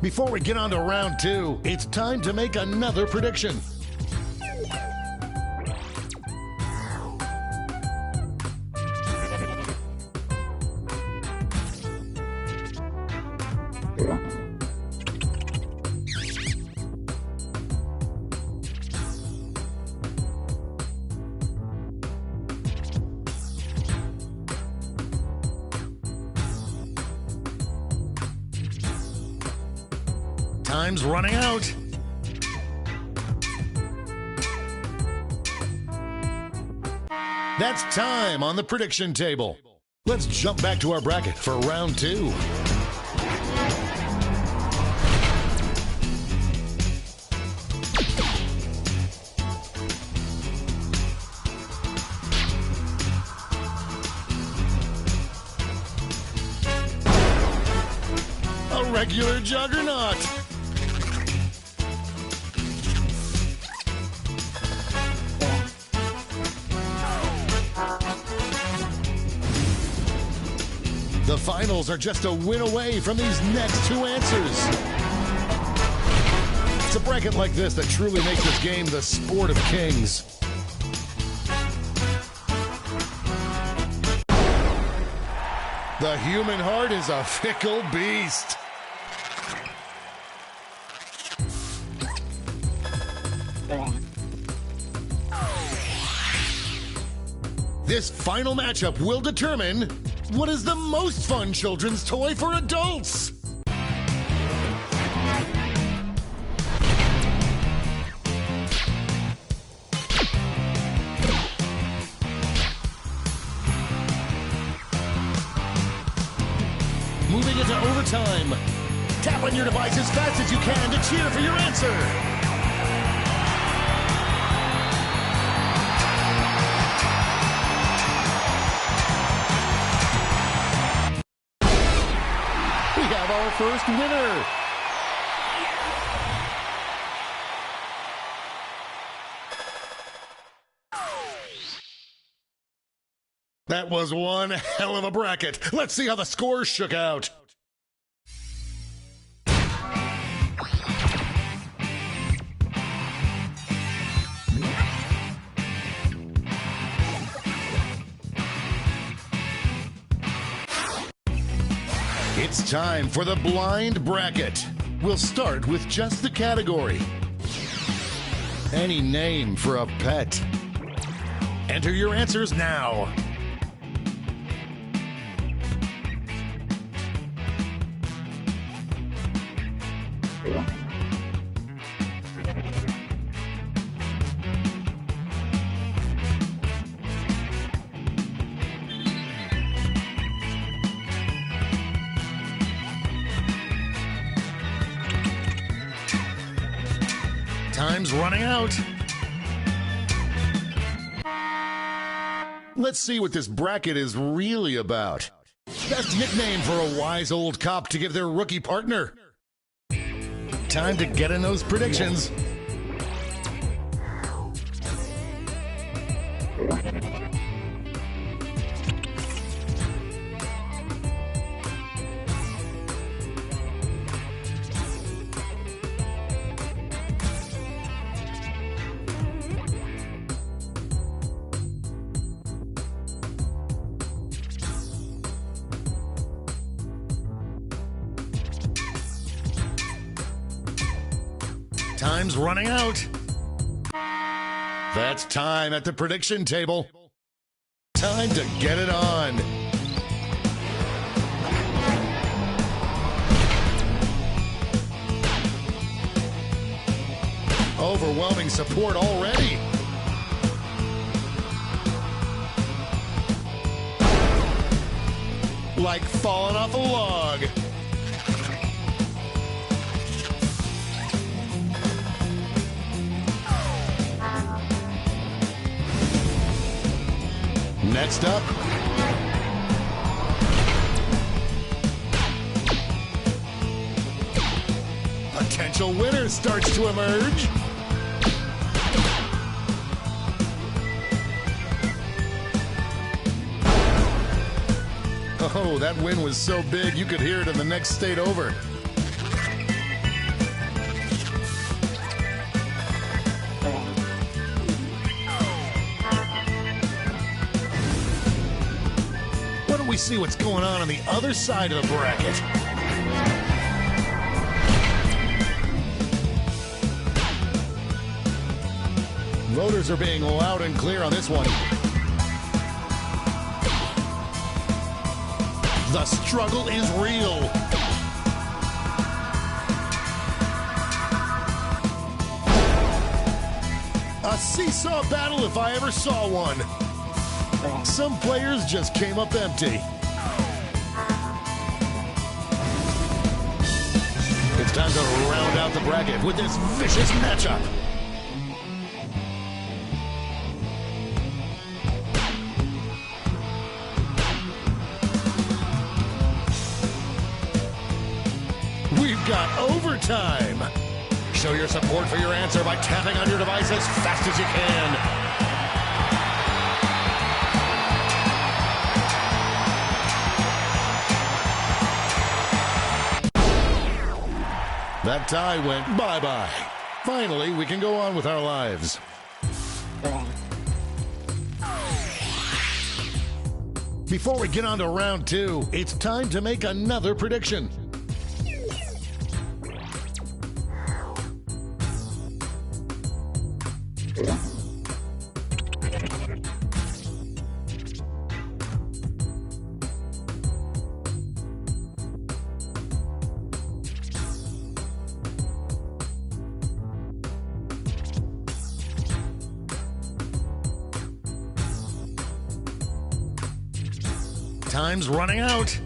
Before we get on to round two, it's time to make another prediction. Time's running out. That's time on the prediction table. Let's jump back to our bracket for round two. A regular juggernaut. The finals are just a win away from these next two answers. It's a bracket like this that truly makes this game the sport of kings. The human heart is a fickle beast. This final matchup will determine what is the most fun children's toy for adults. Moving into overtime. Tap on your device as fast as you can to cheer for your answer. Our first winner. That was one hell of a bracket. Let's see how the scores shook out. It's time for the blind bracket. We'll start with just the category. Any name for a pet. Enter your answers now. Time's running out. Let's see what this bracket is really about. Best nickname for a wise old cop to give their rookie partner. Time to get in those predictions. Time's running out. That's time at the prediction table. Time to get it on. Overwhelming support already. Like falling off a log. Next up, potential winner starts to emerge. Oh, that win was so big you could hear it in the next state over. Why don't we see what's going on the other side of the bracket? Voters are being loud and clear on this one. The struggle is real. A seesaw battle if I ever saw one. Some players just came up empty. It's time to round out the bracket with this vicious matchup. We've got overtime. Show your support for your answer by tapping on your device as fast as you can. That tie went bye-bye. Finally, we can go on with our lives. Before we get on to round two, it's time to make another prediction. Time's running out.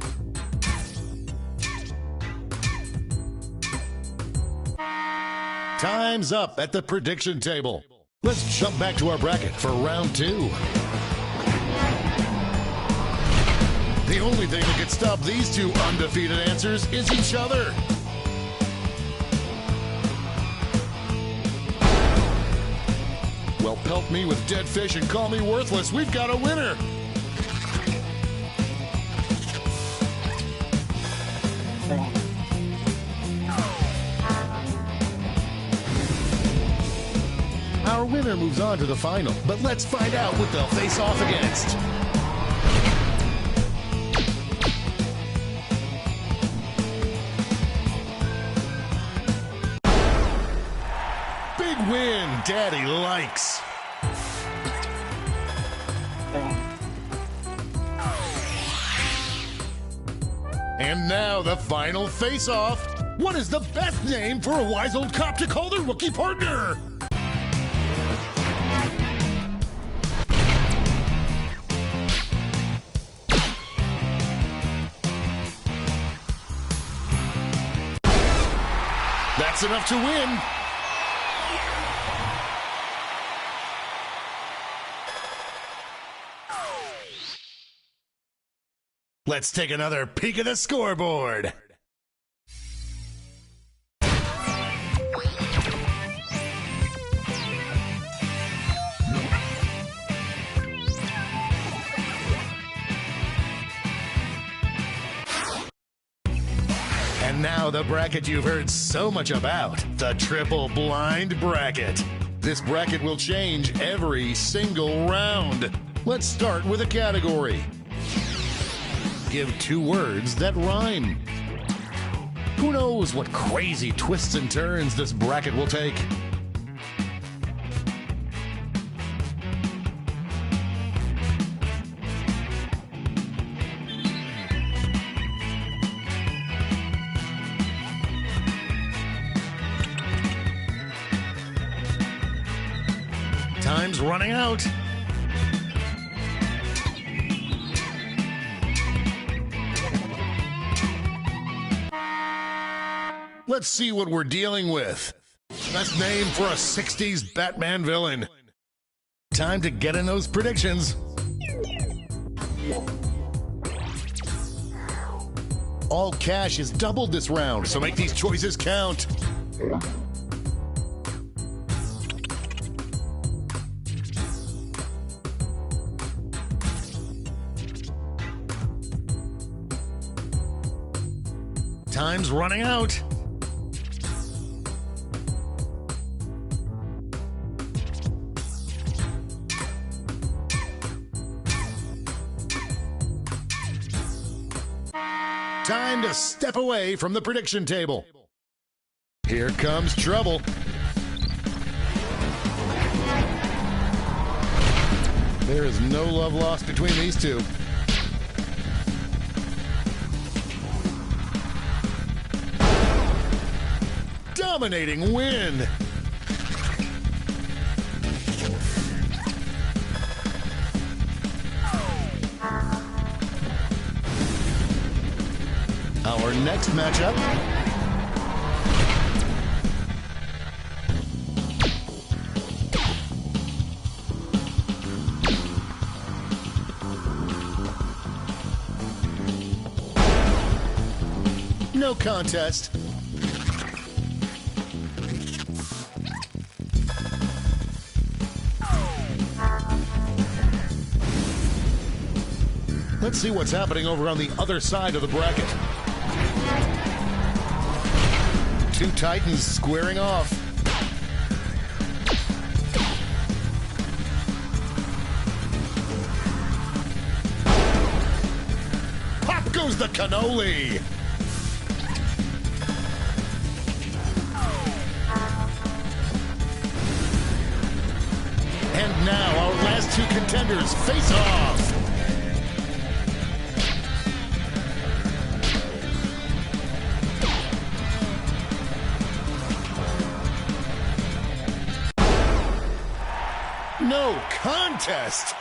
Time's up at the prediction table. Let's jump back to our bracket for round two. The only thing that could stop these two undefeated answers is each other. Well, pelt me with dead fish and call me worthless. We've got a winner. Our winner moves on to the final, but let's find out what they'll face off against. Big win, Daddy likes. And now the final face-off. What is the best name for a wise old cop to call their rookie partner? That's enough to win. Let's take another peek at the scoreboard. And now the bracket you've heard so much about, the triple blind bracket. This bracket will change every single round. Let's start with a category. Give two words that rhyme. Who knows what crazy twists and turns this bracket will take? Time's running out. Let's see what we're dealing with. Best name for a 60s Batman villain. Time to get in those predictions. All cash is doubled this round, so make these choices count. Time's running out. Time to step away from the prediction table. Here comes trouble. There is no love lost between these two. Dominating win. Our next matchup. No contest. Let's see what's happening over on the other side of the bracket. Two titans squaring off. Pop goes the cannoli. And now our last two contenders face off. No contest.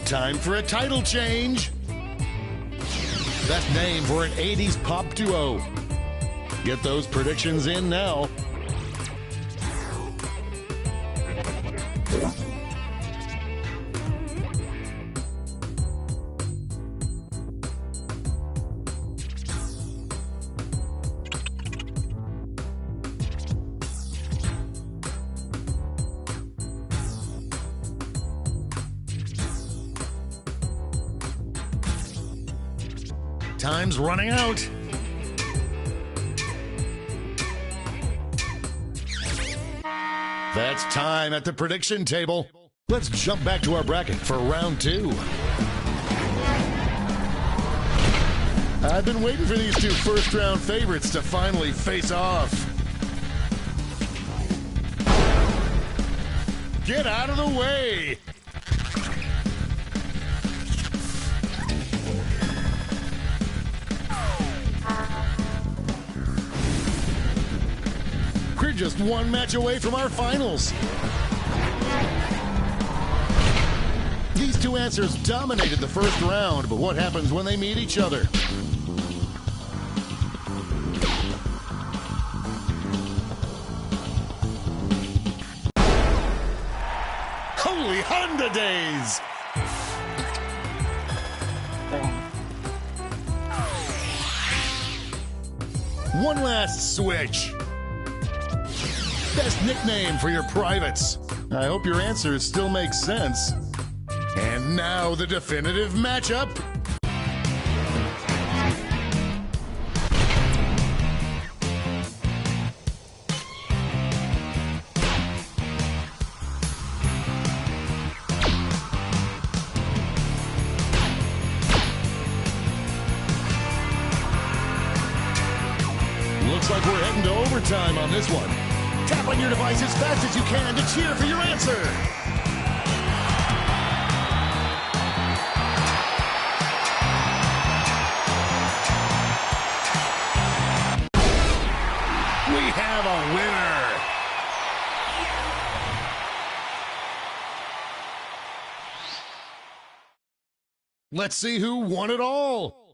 Time for a title change. Best name for an 80s pop duo. Get those predictions in now. Time's running out. That's time at the prediction table. Let's jump back to our bracket for round two. I've been waiting for these two first-round favorites to finally face off. Get out of the way! We're just one match away from our finals. These two answers dominated the first round, but what happens when they meet each other? Holy Honda days! One last switch. Best nickname for your privates. I hope your answers still make sense. And now the definitive matchup. Looks like we're heading to overtime on this one. Tap on your device as fast as you can to cheer for your answer. We have a winner. Let's see who won it all.